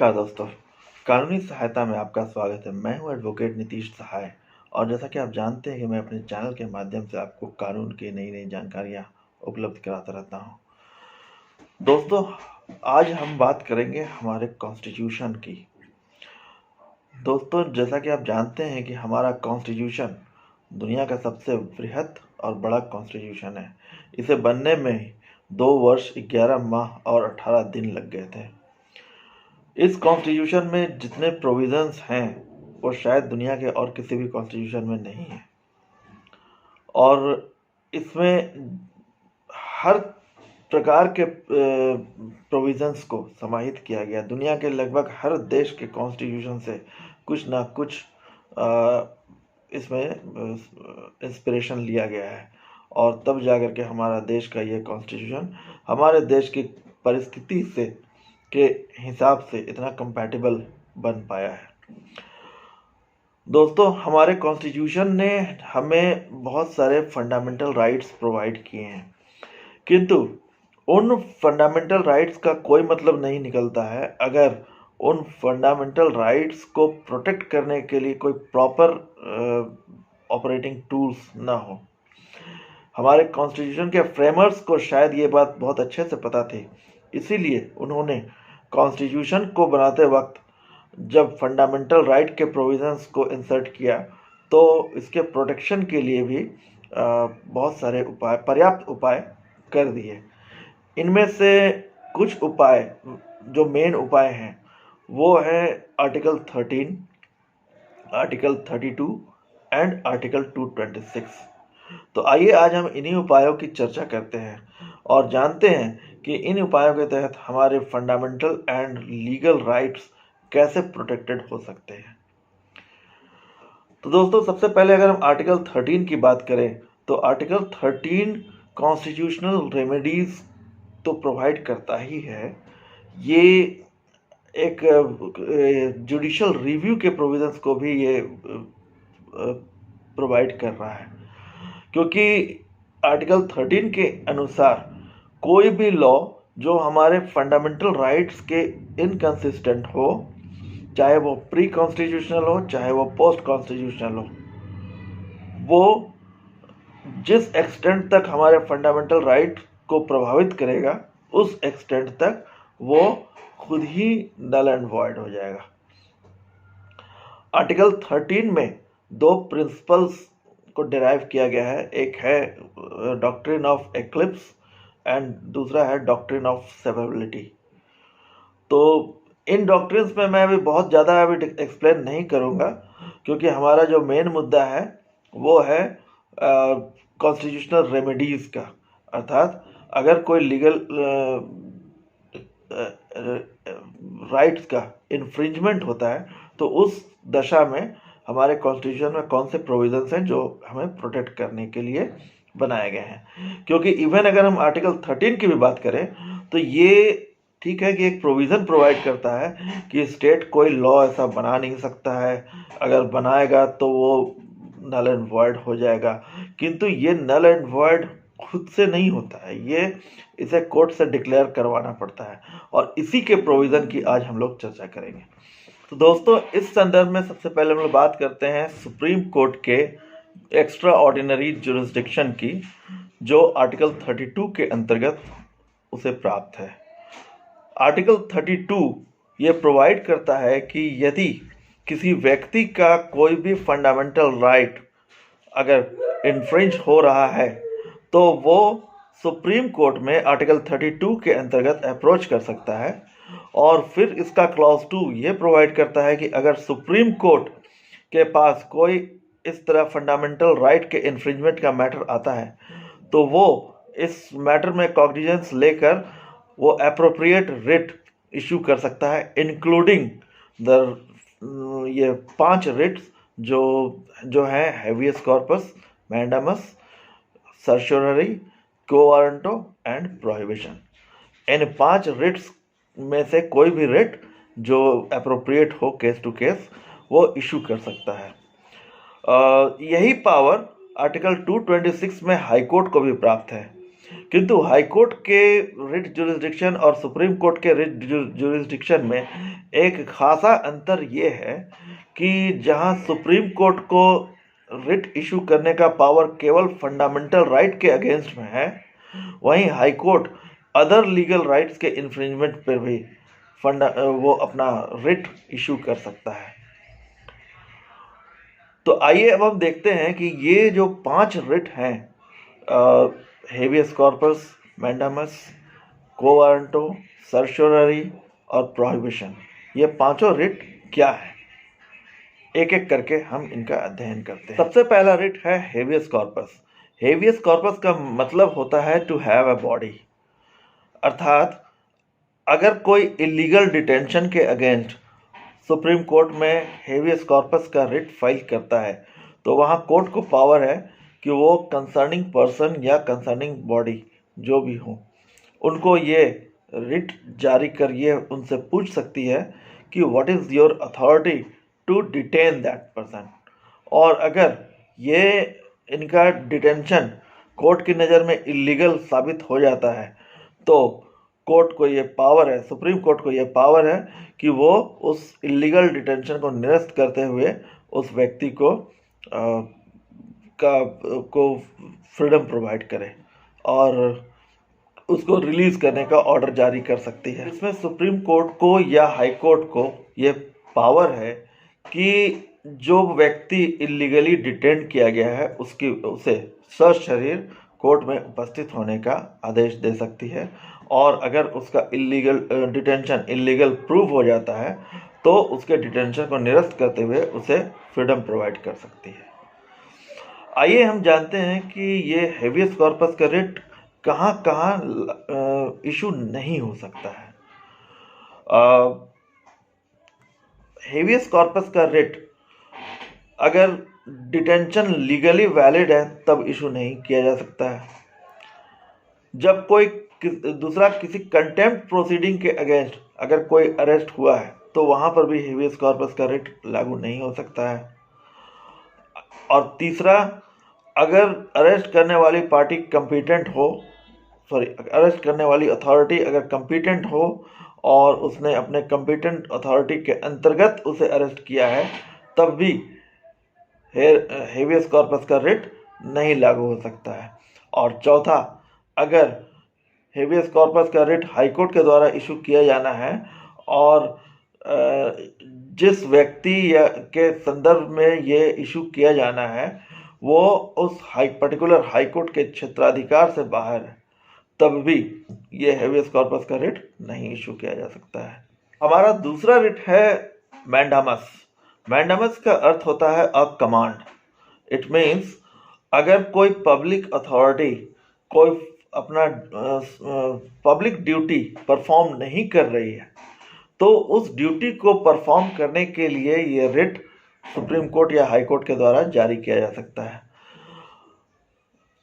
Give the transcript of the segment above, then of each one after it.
नमस्कार दोस्तों, कानूनी सहायता में आपका स्वागत है। मैं हूं एडवोकेट नीतीश सहाय और जैसा कि आप जानते हैं कि मैं अपने चैनल के माध्यम से आपको कानून की नई नई जानकारियां उपलब्ध कराता रहता हूं। दोस्तों, आज हम बात करेंगे हमारे कॉन्स्टिट्यूशन की। दोस्तों, जैसा कि आप जानते हैं कि हमारा कॉन्स्टिट्यूशन दुनिया का सबसे बृहद और बड़ा कॉन्स्टिट्यूशन है। इसे बनने में 2 वर्ष 11 माह और 18 दिन लग गए थे। इस कॉन्स्टिट्यूशन में जितने प्रोविजंस हैं वो शायद दुनिया के और किसी भी कॉन्स्टिट्यूशन में नहीं है और इसमें हर प्रकार के प्रोविजंस को समाहित किया गया। दुनिया के लगभग हर देश के कॉन्स्टिट्यूशन से कुछ ना कुछ इसमें इंस्पिरेशन लिया गया है और तब जाकर के हमारा देश का ये कॉन्स्टिट्यूशन हमारे देश की परिस्थिति से के हिसाब से इतना कंपैटिबल बन पाया है। दोस्तों, हमारे कॉन्स्टिट्यूशन ने हमें बहुत सारे फंडामेंटल राइट्स प्रोवाइड किए हैं, किंतु उन फंडामेंटल राइट्स का कोई मतलब नहीं निकलता है अगर उन फंडामेंटल राइट्स को प्रोटेक्ट करने के लिए कोई प्रॉपर ऑपरेटिंग टूल्स ना हो। हमारे कॉन्स्टिट्यूशन के फ्रेमर्स को शायद ये बात बहुत अच्छे से पता थी, इसीलिए उन्होंने कॉन्स्टिट्यूशन को बनाते वक्त जब फंडामेंटल राइट के प्रोविजंस को इंसर्ट किया तो इसके प्रोटेक्शन के लिए भी बहुत सारे पर्याप्त उपाय कर दिए। इनमें से कुछ उपाय जो मेन उपाय हैं वो है आर्टिकल 13, आर्टिकल 32 एंड आर्टिकल 226। तो आइए आज हम इन्हीं उपायों की चर्चा करते हैं और जानते हैं कि इन उपायों के तहत हमारे फंडामेंटल एंड लीगल राइट्स कैसे प्रोटेक्टेड हो सकते हैं। तो दोस्तों, सबसे पहले अगर हम आर्टिकल 13 की बात करें तो आर्टिकल 13 कॉन्स्टिट्यूशनल रेमेडीज तो प्रोवाइड करता ही है। ये एक जुडिशियल रिव्यू के प्रोविजंस को भी ये प्रोवाइड कर रहा है, क्योंकि आर्टिकल 13 के अनुसार कोई भी लॉ जो हमारे फंडामेंटल राइट्स के इनकंसिस्टेंट हो, चाहे वो प्री कॉन्स्टिट्यूशनल हो चाहे वो पोस्ट कॉन्स्टिट्यूशनल हो, वो जिस एक्सटेंट तक हमारे फंडामेंटल राइट को प्रभावित करेगा उस एक्सटेंट तक वो खुद ही नल एंड वॉइड हो जाएगा। आर्टिकल 13 में 2 प्रिंसिपल्स को डिराइव किया गया है। एक है डॉक्ट्रिन ऑफ एक्लिप्स एंड दूसरा है डॉक्ट्रिन ऑफ सेवरेबिलिटी। तो इन डॉक्ट्रिन्स में मैं अभी बहुत ज़्यादा अभी एक्सप्लेन नहीं करूँगा, क्योंकि हमारा जो मेन मुद्दा है वो है कॉन्स्टिट्यूशनल रेमेडीज़ का, अर्थात अगर कोई लीगल राइट्स का इन्फ्रिंजमेंट होता है तो उस दशा में हमारे कॉन्स्टिट्यूशन में कौन से प्रोविजंस हैं जो हमें प्रोटेक्ट करने के लिए बनाए गए हैं। क्योंकि इवन अगर हम आर्टिकल 13 की भी बात करें तो ये ठीक है कि एक प्रोविज़न प्रोवाइड करता है कि स्टेट कोई लॉ ऐसा बना नहीं सकता है, अगर बनाएगा तो वो नल एंड वॉइड हो जाएगा, किंतु ये नल एंड वॉइड खुद से नहीं होता है, ये इसे कोर्ट से डिक्लेयर करवाना पड़ता है और इसी के प्रोविज़न की आज हम लोग चर्चा करेंगे। तो दोस्तों, इस संदर्भ में सबसे पहले हम लोग बात करते हैं सुप्रीम कोर्ट के एक्स्ट्रा ऑर्डिनरी जुरिस्डिक्शन की, जो आर्टिकल 32 के अंतर्गत उसे प्राप्त है। आर्टिकल 32 ये प्रोवाइड करता है कि यदि किसी व्यक्ति का कोई भी फंडामेंटल राइट अगर इन्फ्रिंज हो रहा है तो वो सुप्रीम कोर्ट में आर्टिकल 32 के अंतर्गत अप्रोच कर सकता है। और फिर इसका क्लॉज 2 ये प्रोवाइड करता है कि अगर सुप्रीम कोर्ट के पास कोई इस तरह फंडामेंटल राइट के इन्फ्रिंजमेंट का मैटर आता है तो वो इस मैटर में कॉग्निजेंस लेकर वो एप्रोप्रिएट रिट इशू कर सकता है, इंक्लूडिंग ये 5 रिट्स जो हैं habeas corpus, mandamus, certiorari, quo warranto and prohibition. इन 5 रिट्स में से कोई भी रिट जो एप्रोप्रिएट हो केस टू केस वो इशू कर सकता है। यही पावर आर्टिकल 226 में हाई कोर्ट को भी प्राप्त है। किंतु हाई कोर्ट के रिट जुरिस्डिक्शन और सुप्रीम कोर्ट के रिट जुरिस्डिक्शन में एक खासा अंतर ये है कि जहां सुप्रीम कोर्ट को रिट इशू करने का पावर केवल फंडामेंटल राइट के अगेंस्ट में है, वहीं high court other legal rights के इन्फ्रिंजमेंट पर भी वो अपना रिट इशू कर सकता है। तो आइए अब हम देखते हैं कि ये जो 5 रिट हैं, हेबियस कॉर्पस, मैंडामस, क्वो वारंटो, सर्शोररी और प्रोहिबिशन, ये पांचों रिट क्या है, एक एक करके हम इनका अध्ययन करते हैं। सबसे पहला रिट है हेबियस कॉर्पस। हेबियस कॉर्पस का मतलब होता है टू हैव अ बॉडी, अर्थात अगर कोई इलीगल डिटेंशन के अगेंस्ट सुप्रीम कोर्ट में हेबियस कॉर्पस का रिट फाइल करता है तो वहाँ कोर्ट को पावर है कि वो कंसर्निंग पर्सन या कंसर्निंग बॉडी जो भी हो उनको ये रिट जारी कर ये उनसे पूछ सकती है कि what is your authority to detain that person. और अगर ये इनका डिटेंशन कोर्ट की नज़र में इलीगल साबित हो जाता है तो कोर्ट को ये पावर है, सुप्रीम कोर्ट को ये पावर है कि वो उस इलीगल डिटेंशन को निरस्त करते हुए उस व्यक्ति को फ्रीडम प्रोवाइड करे और उसको रिलीज़ करने का ऑर्डर जारी कर सकती है। इसमें सुप्रीम कोर्ट को या हाई कोर्ट को ये पावर है कि जो व्यक्ति इलीगली डिटेन किया गया है उसे सशरीर कोर्ट में उपस्थित होने का आदेश दे सकती है, और अगर उसका इलीगल डिटेंशन इलीगल प्रूव हो जाता है तो उसके डिटेंशन को निरस्त करते हुए उसे फ्रीडम प्रोवाइड कर सकती है। आइए हम जानते हैं कि ये हेबियस कॉर्पस का रिट कहाँ कहाँ इशू नहीं हो सकता है। हेबियस कॉर्पस का रिट अगर डिटेंशन लीगली वैलिड है तब इशू नहीं किया जा सकता है। जब कोई दूसरा किसी कंटेम्प्ट प्रोसीडिंग के अगेंस्ट अगर कोई अरेस्ट हुआ है तो वहाँ पर भी हेबियस कॉर्पस का रिट लागू नहीं हो सकता है। और तीसरा, अगर अरेस्ट करने वाली पार्टी कंपिटेंट हो, अरेस्ट करने वाली अथॉरिटी अगर कंपिटेंट हो और उसने अपने कंपिटेंट अथॉरिटी के अंतर्गत उसे अरेस्ट किया है तब भी हेबियस कॉर्पस का रिट नहीं लागू हो सकता है। और चौथा, अगर हेबियस कॉर्पस का रिट हाई कोर्ट के द्वारा इशू किया जाना है और जिस व्यक्ति या के संदर्भ में ये इशू किया जाना है वो उस पर्टिकुलर हाई कोर्ट के क्षेत्राधिकार से बाहर है तब भी ये हेबियस कॉर्पस का रिट नहीं इशू किया जा सकता है। हमारा दूसरा रिट है मैंडामस। मैंडामस का अर्थ होता है अ कमांड। इट मीन्स अगर कोई पब्लिक अथॉरिटी कोई अपना पब्लिक ड्यूटी परफॉर्म नहीं कर रही है तो उस ड्यूटी को परफॉर्म करने के लिए ये रिट सुप्रीम कोर्ट या हाई कोर्ट के द्वारा जारी किया जा सकता है।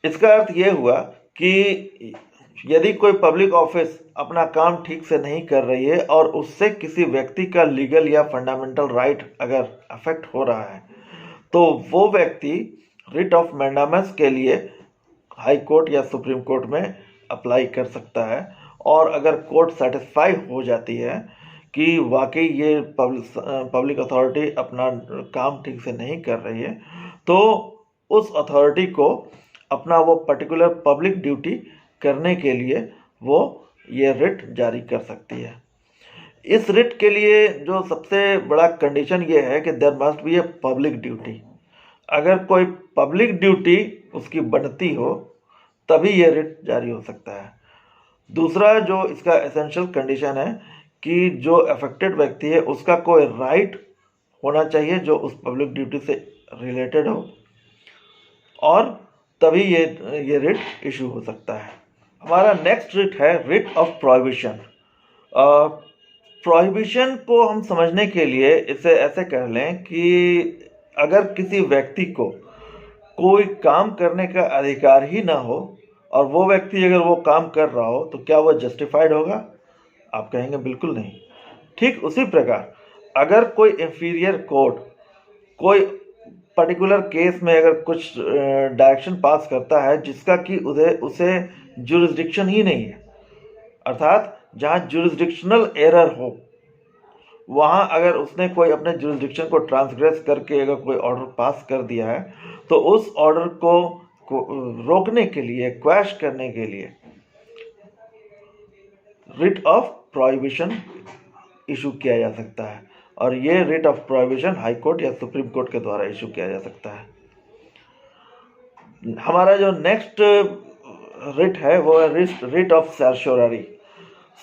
इसका अर्थ ये हुआ कि यदि कोई पब्लिक ऑफिस अपना काम ठीक से नहीं कर रही है और उससे किसी व्यक्ति का लीगल या फंडामेंटल राइट अगर अफेक्ट हो रहा है तो वो व्यक्ति रिट ऑफ मैंडामस के लिए हाई कोर्ट या सुप्रीम कोर्ट में अप्लाई कर सकता है। और अगर कोर्ट सेटिस्फाई हो जाती है कि वाकई ये पब्लिक अथॉरिटी अपना काम ठीक से नहीं कर रही है तो उस अथॉरिटी को अपना वो पर्टिकुलर पब्लिक ड्यूटी करने के लिए वो ये रिट जारी कर सकती है। इस रिट के लिए जो सबसे बड़ा कंडीशन ये है कि there must be a public duty. अगर कोई पब्लिक ड्यूटी उसकी बनती हो तभी ये रिट जारी हो सकता है। दूसरा जो इसका एसेंशियल कंडीशन है कि जो अफेक्टेड व्यक्ति है उसका कोई राइट होना चाहिए जो उस पब्लिक ड्यूटी से रिलेटेड हो और तभी ये रिट इशू हो सकता है। हमारा नेक्स्ट रिट है रिट ऑफ प्रोहिबिशन। प्रोहिबिशन को हम समझने के लिए इसे ऐसे कह लें कि अगर किसी व्यक्ति को कोई काम करने का अधिकार ही ना हो और वो व्यक्ति अगर वो काम कर रहा हो तो क्या वो जस्टिफाइड होगा? आप कहेंगे बिल्कुल नहीं। ठीक उसी प्रकार अगर कोई इंफीरियर कोर्ट कोई पर्टिकुलर केस में अगर कुछ डायरेक्शन पास करता है जिसका कि उसे जुरिस्डिक्शन ही नहीं है। अर्थात जहाँ जुरिस्डिक्शनल एरर हो, वहाँ अगर उसने कोई अपने जुरिस्डिक्शन को ट्रांसग्रेस करके अगर कोई ऑर्डर पास कर दिया है, तो उस ऑर्डर को रोकने के लिए, क्वैश करने के लिए रिट ऑफ प्रोहिबिशन इशू किया जा सकता है। और ये writ of prohibition high court या सुप्रीम कोर्ट के द्वारा इशू किया जा सकता है। हमारा जो नेक्स्ट रिट है वो है रिट ऑफ सर्शोररी।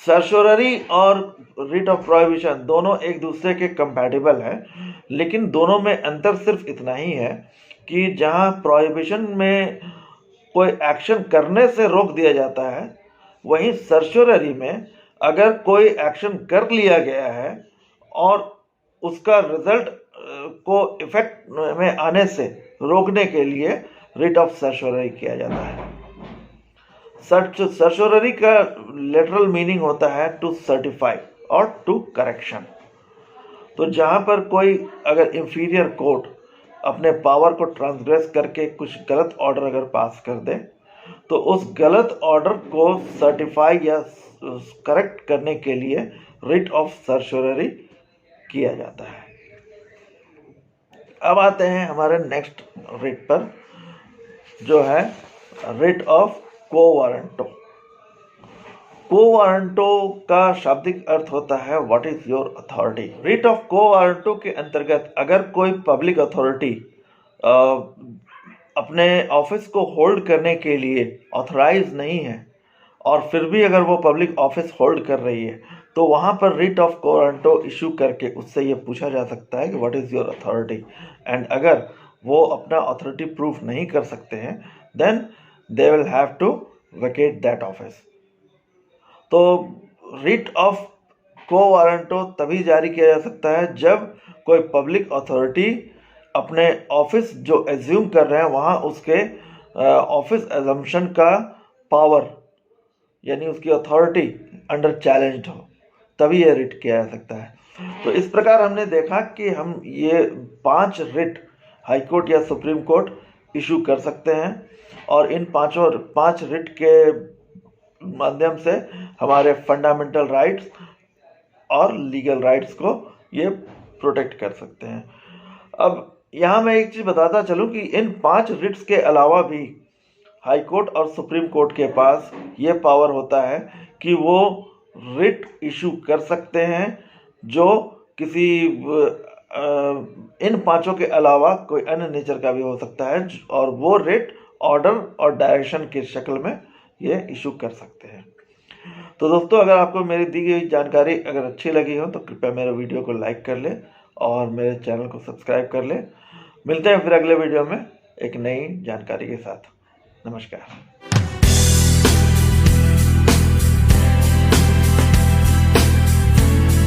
सर्शोररी और रिट ऑफ प्रोहिबिशन दोनों एक दूसरे के कंपैटिबल हैं, लेकिन दोनों में अंतर सिर्फ इतना ही है कि जहां प्रोहिबिशन में कोई एक्शन करने से रोक दिया जाता है, वहीं सर्शोररी में अगर कोई एक्शन कर लिया गया है और उसका रिजल्ट को इफेक्ट में आने से रोकने के लिए रिट ऑफ सर्शोररी किया जाता है। सर्शोररी का लिटरल मीनिंग होता है टू सर्टिफाई और टू करेक्शन। तो जहाँ पर कोई अगर इंफीरियर कोर्ट अपने पावर को ट्रांसग्रेस करके कुछ गलत ऑर्डर अगर पास कर दे, तो उस गलत ऑर्डर को सर्टिफाई या करेक्ट करने के लिए रिट ऑफ सर्शोररी किया जाता है। अब आते हैं हमारे नेक्स्ट रिट पर, जो है writ of quo warranto. Quo warranto का शाब्दिक अर्थ होता है what is your authority. Writ of quo warranto के अंतर्गत अगर कोई पब्लिक अथॉरिटी अपने ऑफिस को होल्ड करने के लिए ऑथराइज नहीं है और फिर भी अगर वो पब्लिक ऑफिस होल्ड कर रही है, तो वहाँ पर writ of quo warranto issue करके उससे ये पूछा जा सकता है कि what is your authority. And अगर वो अपना अथॉरिटी प्रूफ नहीं कर सकते हैं, then they will have to vacate that office. तो रिट ऑफ क्वो वारंटो तभी जारी किया जा सकता है जब कोई पब्लिक अथॉरिटी अपने ऑफिस जो एज्यूम कर रहे हैं वहाँ उसके ऑफिस एजम्पशन का पावर यानी उसकी अथॉरिटी अंडर चैलेंज्ड हो, तभी ये रिट किया जा सकता है। तो इस प्रकार हमने देखा कि हम ये 5 रिट हाई कोर्ट या सुप्रीम कोर्ट इशू कर सकते हैं और इन 5 रिट के माध्यम से हमारे फंडामेंटल राइट्स और लीगल राइट्स को ये प्रोटेक्ट कर सकते हैं। अब यहाँ मैं एक चीज़ बताता चलूँ कि इन 5 रिट्स के अलावा भी हाई कोर्ट और सुप्रीम कोर्ट के पास ये पावर होता है कि वो रिट इशू कर सकते हैं जो किसी इन 5 के अलावा कोई अन्य नेचर का भी हो सकता है, और वो रिट ऑर्डर और डायरेक्शन की शक्ल में ये इशू कर सकते हैं। तो दोस्तों, अगर आपको मेरी दी गई जानकारी अगर अच्छी लगी हो तो कृपया मेरे वीडियो को लाइक कर ले और मेरे चैनल को सब्सक्राइब कर ले। मिलते हैं फिर अगले वीडियो में एक नई जानकारी के साथ। नमस्कार।